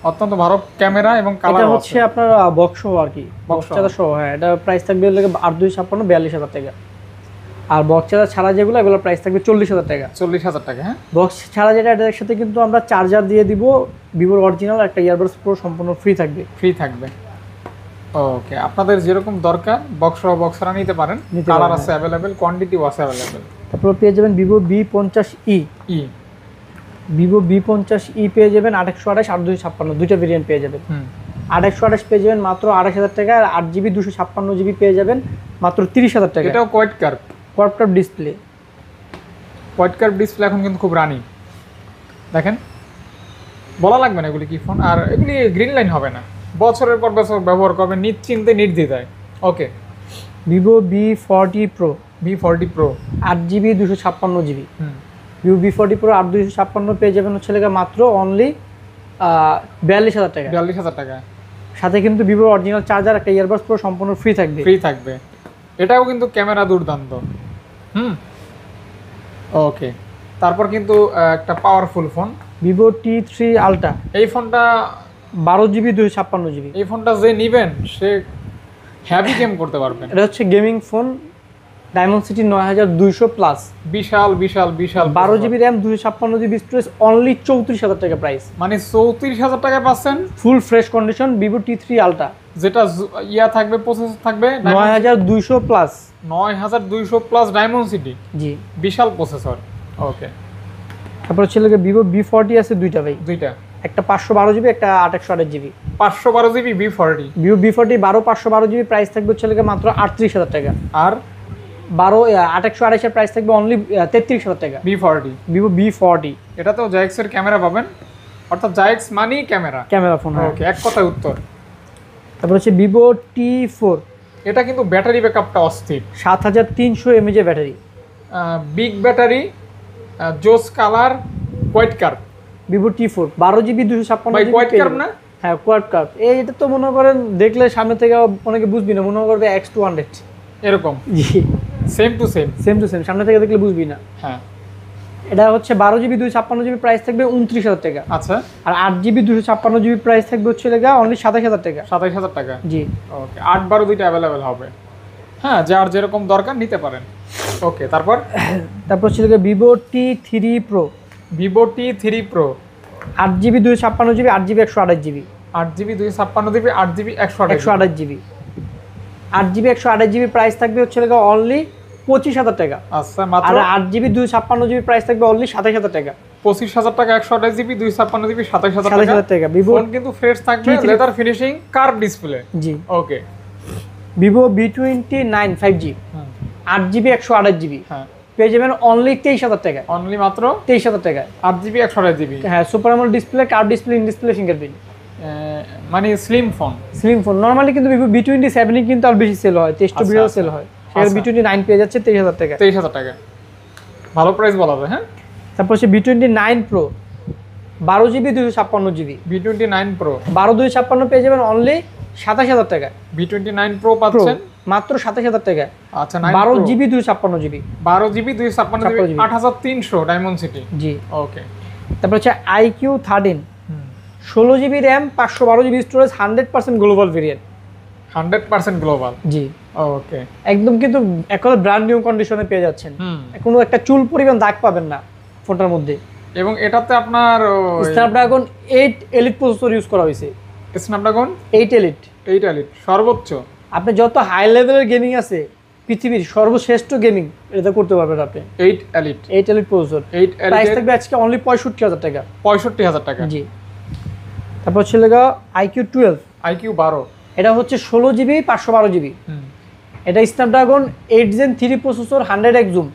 অত্যন্ত ভালো ক্যামেরা এবং কালার এটা হচ্ছে আপনার বক্স সহ আর কি, বক্স চার্জার সহ। হ্যাঁ, এটা প্রাইস থাকবে 8/256 42,000 টাকা। আর বক্স চার্জার ছাড়া যেগুলো, এগুলো প্রাইস থাকবে 40,000 টাকা। 40,000 টাকা। হ্যাঁ, বক্স ছাড়া যেটা, এটার সাথে কিন্তু আমরা চার্জার দিয়ে দিব, ভিভোর অরিজিনাল একটা ইয়ারবাডস পুরো সম্পূর্ণ ফ্রি থাকবে। ফ্রি থাকবে। ওকে, আপনাদের যেরকম দরকার বক্স সহ বক্সরা নিতে পারেন। নিতে কালার পারেন, আছে অ্যাভেলেবেল, কোয়ান্টিটিও আছে অ্যাভেলেবেল। তারপর পেয়ে যাবেন ভিভো B50e, ই ভিভো B50e পেয়ে যাবেন 828 8/256, দুইটা ভেরিয়েন্ট পেয়ে যাবেন। 828 পেয়ে যাবেন মাত্র 28,000 টাকা, আর 8GB 256GB পেয়ে যাবেন মাত্র 30,000 টাকা। এটাও quad curve. Quad curve display, quad curve display এখন কিন্তু খুব রানিং। দেখেন, বলা লাগবে না এগুলি কি ফোন। আর এগুলি গ্রিন লাইন হবে না, বছরের পর বছর ব্যবহার করবেন নিশ্চিন্তে, নির্দ্বিধায়। Okay, Vivo B40 Pro B40 Pro 8GB 256GB, Vivo B40 Pro 8/256 পেয়ে যাবেন হচ্ছে লেগে মাত্র অনলি 42,000 টাকা। 42,000 টাকা। সাথে কিন্তু ভিভোর অরিজিনাল চার্জার, একটা ইয়ারবাডস পুরো সম্পূর্ণ ফ্রি থাকবে। ফ্রি থাকবে। এটাও কিন্তু ক্যামেরা দুর্দান্ত। ওকে, তারপর কিন্তু একটা powerful phone, Vivo T3 ultra, এই ফোনটা 12GB 256GB। এই ফোনটা যে নিবেন সে হ্যাভি গেম করতে পারবেন। এটা হচ্ছে gaming phone, Dimensity 9200 plus, বিশাল বিশাল বিশাল 12GB RAM 256GB storage, only 34,000 টাকা প্রাইস। মানে 34,000 টাকায় পাচ্ছেন full fresh condition Vivo T3 ultra, যেটা ইয়া থাকবে, প্রসেসর থাকবে 9200 প্লাস, 9200 প্লাস ডায়মন্ড সিটি। জি, বিশাল প্রসেসর। ওকে, তারপর হচ্ছে ভিভো B40 আছে দুইটা ভাই, দুইটা, একটা 512GB, একটা 828GB। 512GB B40, Vivo B40 512GB, price থাকবে হচ্ছে মাত্র 38,000 টাকা। আর 828 এর প্রাইস থাকবে অনলি 33,000 টাকা। B40, ভিভো B40 এটাতেও জাইক্স এর ক্যামেরা পাবেন, অর্থাৎ জাইক্স মানি ক্যামেরা। Camera phone. ওকে, এক কথায় উত্তর। তারপর হচ্ছে ভিভো T4, এটা কিন্তু ব্যাটারি ব্যাকআপটা অস্থির, 7300 mAh ব্যাটারি, বিগ ব্যাটারি, জোস colour, quad curve. Vivo T4 12GB 256GB। ভাই কোয়াড কার্ভ না? হ্যাঁ কোয়াড কার্ভ, এটা তো মনে করেন দেখলে সামনে থেকে অনেকে বুঝবি না, মনে করবে X200। এরকম জি, same to same. Same to same, সামনে থেকে দেখলে বুঝবি না। হ্যাঁ, এটা হচ্ছে 12GB 256GB প্রাইস থাকবে 29,000 টাকা। আচ্ছা, আর 8GB 256GB প্রাইস থাকবে হচ্ছে লেগা অনলি 27,000 টাকা। 27,000 টাকা। জি, ওকে, 8-12 দুইটা অ্যাভেলেবেল হবে। হ্যাঁ, যার যেরকম দরকার নিতে পারেন। ওকে, তারপর হচ্ছে লেগা Vivo T3 Pro, Vivo T3 Pro, 8GB 256GB, 8GB 128GB, 8GB 256GB, 8GB 128GB, 8GB 128GB price থাকবে হচ্ছে লেগা অনলি 25,000 টাকা। আচ্ছা, মাত্র। আর 8GB 256GB প্রাইস থাকবে অনলি 27,000 টাকা। 25,000 টাকা 128GB 256GB 27,000 টাকা। 27,000 টাকা। Vivo ফোন কিন্তু ফ্রেশ থাকবে, লেদার ফিনিশিং, কার্ভ ডিসপ্লে। জি, ওকে, Vivo V29 5G, 8GB 128GB হ্যাঁ, পেয়ে যাবেন অনলি 23,000 টাকায়। অনলি মাত্র 23,000 টাকায়। 8GB 128GB। হ্যাঁ, super AMOLED display, curve display, in display fingerprint, মানে slim phone. Slim phone. Normally কিন্তু Vivo V27 কিন্তু আর বেশি সেল হয়, 23 বিলিয়ন সেল হয়। সেখানে V29 পেয়ে যাচ্ছে 23,000 টাকা। 23,000 টাকা, ভালো প্রাইস বলা যায়। হ্যাঁ, তারপর হচ্ছে V29 Pro, 12GB 256GB, V29 Pro, 12/256 পেয়ে যাবেন অনলি 27,000 টাকা। V29 Pro পাচ্ছেন মাত্র 27,000 টাকা। আচ্ছা, 9 Pro, 12GB 256GB, 12GB 256GB, 8,300 Dimensity. জি। ওকে, তারপর হচ্ছে IQ13, 16GB RAM, 512GB storage, 100% global variant. 100% global. জি, ওকে, একদম কিন্তু একদম ব্র্যান্ড নিউ কন্ডিশনে পেয়ে যাচ্ছেন। কোনো একটা চুল পরিমাণ দাগ পাবেন না ফোনটার মধ্যে। এবং এটাতে আপনার স্ন্যাপড্রাগন 8 এলিট প্রসেসর ইউজ করা হয়েছে। Snapdragon 8 elite. 8 এলিট সর্বোচ্চ। আপনি যত হাই লেভেলের গেমিং আছে, পৃথিবীর সর্বশ্রেষ্ঠ গেমিং এটা করতে পারবেন আপনি। 8 elite 8 elite processor. 8 price elite থাকবে আজকে অনলি 65,000 টাকা। 65,000 টাকা। জি। তারপর হচ্ছে লাগা IQ12, IQ 12, এটা হচ্ছে 16GB 512GB। এটা Snapdragon 8 Gen 3 processor, 100x zoom.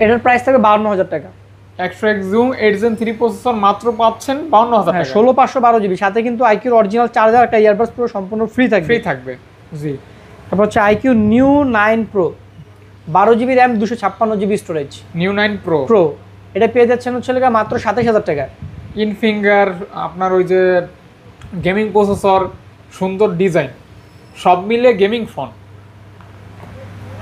এটার প্রাইস থাকবে 52,000 টাকা। 100x জুম 8 Gen 3 প্রসেসর মাত্র পাচ্ছেন 52,000 হ্যাঁ, টাকা। 16/512GB, সাথে কিন্তু IQ অরিজিনাল চার্জার, একটা ইয়ারবাডস পুরো সম্পূর্ণ ফ্রি থাকবে। ফ্রি থাকবে। জি। তারপর হচ্ছে IQ New 9 Pro, 12GB RAM, 256GB storage. New 9 Pro, pro এটা পেয়ে যাচ্ছেন হচ্ছে লাগা মাত্র 27,000 টাকা। ইন ফিঙ্গার, আপনার ওই যে গেমিং প্রসেসর, সুন্দর ডিজাইন, সব মিলে gaming phone.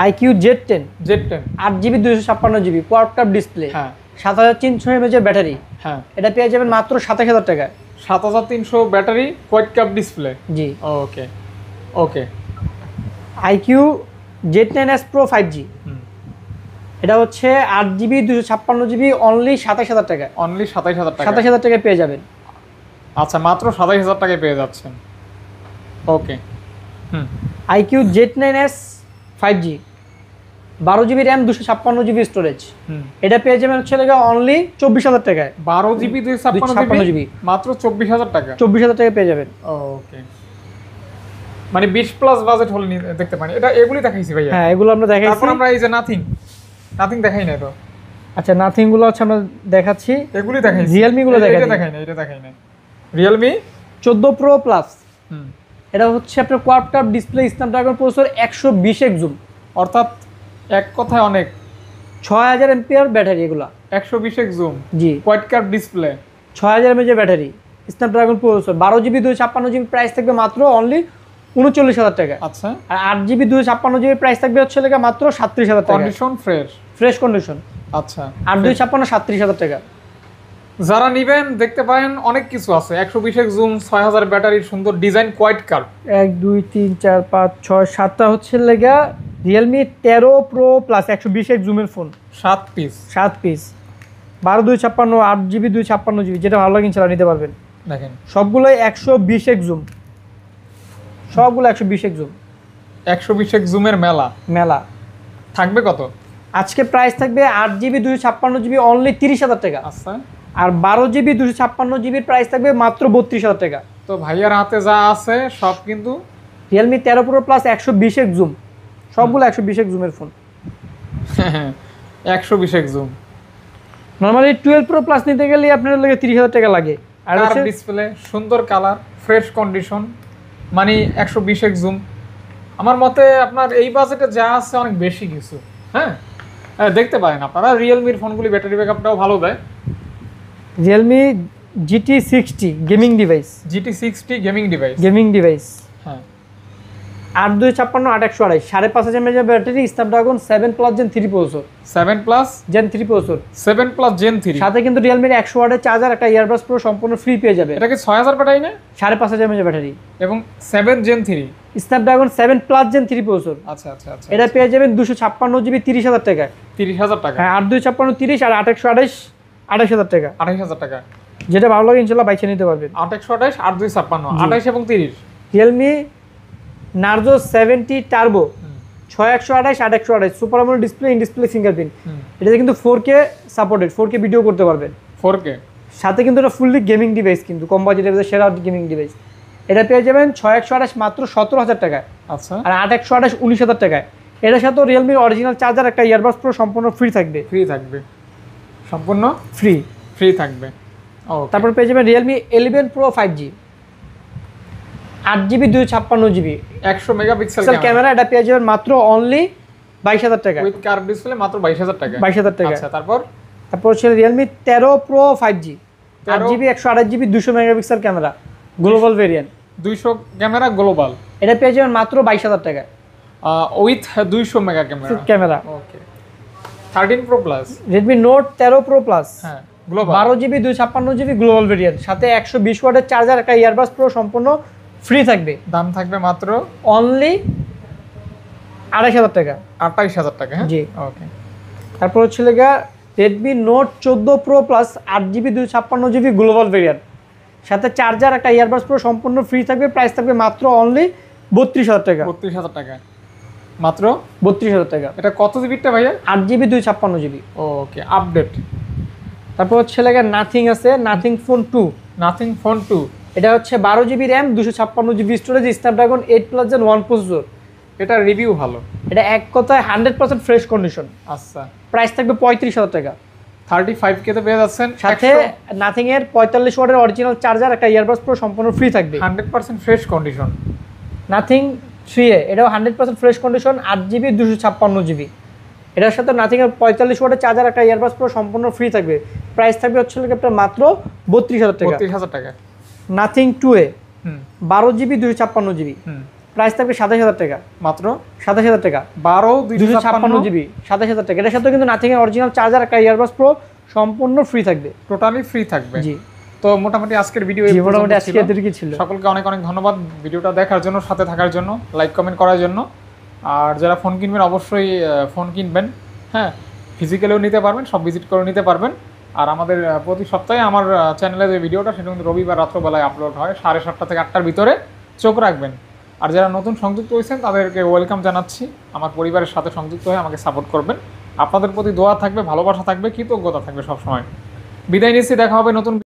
IQ Z10, Z10, 8GB 256GB quad curve display, হ্যাঁ 7300 mAh ব্যাটারি। হ্যাঁ, এটা পেয়ে যাবেন মাত্র 27,000 টাকা। 7300 ব্যাটারি, কোয়াড কাপ ডিসপ্লে। জি। ওকে ওকে, IQ Z9s Pro 5G, এটা হচ্ছে 8GB 256GB অনলি 27,000 টাকা। অনলি 27,000 টাকা। 27,000 টাকায় পেয়ে যাবেন। আচ্ছা, মাত্র 27,000 টাকায় পেয়ে যাচ্ছেন। ওকে, IQ Z9s 5G, 12GB RAM, 256GB storage. এটা পেয়ে যাবেন হচ্ছে লাগা অনলি 24,000 টাকায়। 12GB 256GB মাত্র 24,000 টাকা। 24,000 টাকায় পেয়ে যাবেন। ওকে, মানে 20+ বাজেট হলে দেখতে পারেন। এটা এগুলি দেখাইছি ভাইয়া। হ্যাঁ, এগুলো আমরা দেখাইছি। তারপর আমরা এই যে নাথিং দেখাই না তো। আচ্ছা, নাথিং গুলো হচ্ছে আমরা দেখাচ্ছি। এগুলি দেখাইছি। রিয়েলমি গুলো এটা দেখাই না, এটা দেখাই না। রিয়েলমি 14 Pro Plus, এটা হচ্ছে আপনার quad curve display, Snapdragon processor, 120x zoom, অর্থাৎ এক কথায় অনেক। 6000 mAh ব্যাটারি এগুলা। 120x জুম, জি। Quad curve display, 6000 mAh battery, Snapdragon processor, 12GB 256GB price থাকবে মাত্র অনলি 39,000 টাকা। আচ্ছা, আর 8GB 256GB প্রাইস থাকবে হচ্ছে লাগা মাত্র 37,000 টাকা। Condition fresh. Fresh condition. আচ্ছা, 8/256 37,000 টাকা। যারা নিবেন দেখতে পারেন অনেক কিছু আছে। 120x জুম, 6000 ব্যাটারির সুন্দর ডিজাইন, কোয়াড কার্ভ। 1 2 3 4 5 6 7টা হচ্ছে লাগা রিয়েলমি 13 Pro Plus 120x জুমের phone, 7 piece. 7 piece, 12/256, 8GB 256GB, যেটা ভালো লাগে ইনশাআল্লাহ নিতে পারবেন। দেখেন সবগুলোই 120x জুম, সবগুলো 120x জুম। 120x জুমের মেলা থাকবে কত? আজকে প্রাইস থাকবে 8GB 256GB অনলি 30,000 টাকা। আচ্ছা, আর 12GB 256GB প্রাইস থাকবে মাত্র 32,000 টাকা। তো ভাইয়ার হাতে যা আছে সব কিন্তু Realme 13 Pro Plus 120x zoom, সবগুলো 120x জুমের phone. 120x zoom. Normally 12 Pro Plus নিতে গেলে আপনার লাগে 30,000 টাকা লাগে। আর কার্ভ ডিসপ্লে, সুন্দর কালার, ফ্রেশ কন্ডিশন, মানে 120x জুম। আমার মতে আপনার এই বাজেটে যা আছে অনেক বেশি কিছু। হ্যাঁ, দেখতে পারেন আপনারা রিয়েলমির ফোনগুলি ব্যাটারি ব্যাকআপটাও ভালো দেয়। Realme GT60 gaming device, GT60 gaming device. হ্যাঁ 8256 8128 5500 mAh battery, Snapdragon 7+ Gen 3 processor, 7+ Gen 3 processor, 7+ Gen 3। সাথে কিন্তু Realme 100 ওয়াটের চার্জার, একটা ইয়ারবাডস প্রো সম্পূর্ণ ফ্রি পেয়ে যাবে। এটা কি 6000 ব্যাটারি না? 5500 mAh ব্যাটারি এবং 7 Gen 3। Snapdragon 7+ Gen 3 processor. আচ্ছা আচ্ছা আচ্ছা। এটা পেয়ে যাবেন 256 জিবি 30000 টাকায়। 30000 টাকা। হ্যাঁ 8256 30 আর 8128 28000 টাকা। 28000 টাকা। যেটা ভালো লাগে ইনশাআল্লাহ বাইছে নিতে পারবেন। 8128 8256 28 এবং 30। Realme Narzo 70 turbo 6128 8128 super AMOLED display, in display fingerprint. এটাতে কিন্তু 4K সাপোর্টেড, 4K ভিডিও করতে পারবেন 4K। সাথে কিন্তু এটা ফুললি গেমিং ডিভাইস, কিন্তু কম বাজেটের মধ্যে সেরা গেমিং ডিভাইস। এটা পেয়ে যাবেন 6128 মাত্র 17000 টাকায়, আচ্ছা। আর 8128 19000 টাকায়। এটার সাথে Realme অরিজিনাল চার্জার, একটা ইয়ারবাডস প্রো সম্পূর্ণ ফ্রি থাকবে। ফ্রি থাকবে, সম্পূর্ণ ফ্রি ফ্রি থাকবে। ওকে। তারপর পেয়ে যাবেন Realme 11 Pro 5G 8GB 256GB 100 megapixel camera. এটা পেয়ে যাবেন মাত্র অনলি 22000 টাকা, উইথ কার্ভ ডিসপ্লে, মাত্র 22000 টাকা। 22000 টাকা। আচ্ছা তারপর তারপর হচ্ছে Realme 13 Pro 5G 8GB 128GB 200 megapixel camera, global variant, 200 camera global. এটা পেয়ে যাবেন মাত্র 22000 টাকা with 200 mega camera. Camera. Okay. 13 Pro Plus। Redmi Note 13 Pro Plus হ্যাঁ global, 12GB 256GB global variant, সাথে 120 ওয়াটের চার্জার, একটা ইয়ারবাডস প্রো সম্পূর্ণ ফ্রি থাকবে। দাম থাকবে মাত্র অনলি 28000 টাকা। 28000 টাকা। হ্যাঁ জি। ওকে। তারপর হচ্ছে Redmi Note 14 Pro Plus 8GB 256GB global variant, সাথে চার্জার, একটা ইয়ারবাডস প্রো সম্পূর্ণ ফ্রি থাকবে। প্রাইস থাকবে মাত্র অনলি 32000 টাকা। 32000 টাকা মাত্র 32000 টাকা। এটা কত জিবিটা ভাইয়া? 8GB 256GB। ওকে আপডেট। তারপর হচ্ছে নাথিং আছে, নাথিং ফোন 2। Nothing phone 2। এটা হচ্ছে 12GB RAM 256GB storage, Snapdragon 8+ Gen 1 processor. এটা রিভিউ ভালো। এটা এক কথায় 100% ফ্রেশ কন্ডিশন। আচ্ছা। প্রাইস থাকবে 35000 টাকা। 35K তে পেয়ে যাচ্ছেন। সাথে নাথিং এর 45 ওয়াটের অরিজিনাল চার্জার, একটা ইয়ারবাডস প্রো সম্পূর্ণ ফ্রি থাকবে। 100% ফ্রেশ কন্ডিশন। নাথিং 3A এটাও 100% ফ্রেশ কন্ডিশন, 8GB 256GB। এটার সাথে নাথিং এর 45 ওয়াটের চার্জার, একটা ইয়ারবাডস প্রো সম্পূর্ণ ফ্রি থাকবে। প্রাইস থাকবে হচ্ছে আপনার মাত্র 32000 টাকা। 32000 টাকা। নাথিং 2A হুম 12GB 256GB হুম প্রাইস থাকবে 27000 টাকা। মাত্র 27000 টাকা। 12 256GB 27000 টাকা। এটার সাথে কিন্তু নাথিং এর অরিজিনাল চার্জার, একটা ইয়ারবাডস প্রো সম্পূর্ণ ফ্রি থাকবে। টোটালি ফ্রি থাকবে। জি। তো মোটামুটি আজকের ভিডিও জি, মোটামুটি আজকে এদেরই ছিল। সকলকে অনেক অনেক ধন্যবাদ ভিডিওটা দেখার জন্য, সাথে থাকার জন্য, লাইক কমেন্ট করার জন্য। আর যারা ফোন কিনবেন অবশ্যই ফোন কিনবেন। হ্যাঁ ফিজিক্যালিও নিতে পারবেন, সব ভিজিট করেও নিতে পারবেন। আর আমাদের প্রতি সপ্তাহে আমার চ্যানেলে যে ভিডিওটা সেটা কিন্তু রবিবার রাত্রবেলায় আপলোড হয় 7:30 থেকে 8টার ভিতরে, চোখ রাখবেন। আর যারা নতুন সংযুক্ত হয়েছেন তাদেরকে ওয়েলকাম জানাচ্ছি। আমার পরিবারের সাথে সংযুক্ত হয়ে আমাকে সাপোর্ট করবেন। আপনাদের প্রতি দোয়া থাকবে, ভালোবাসা থাকবে, কৃতজ্ঞতা থাকবে সবসময়। বিদায় নিচ্ছি, দেখা হবে নতুন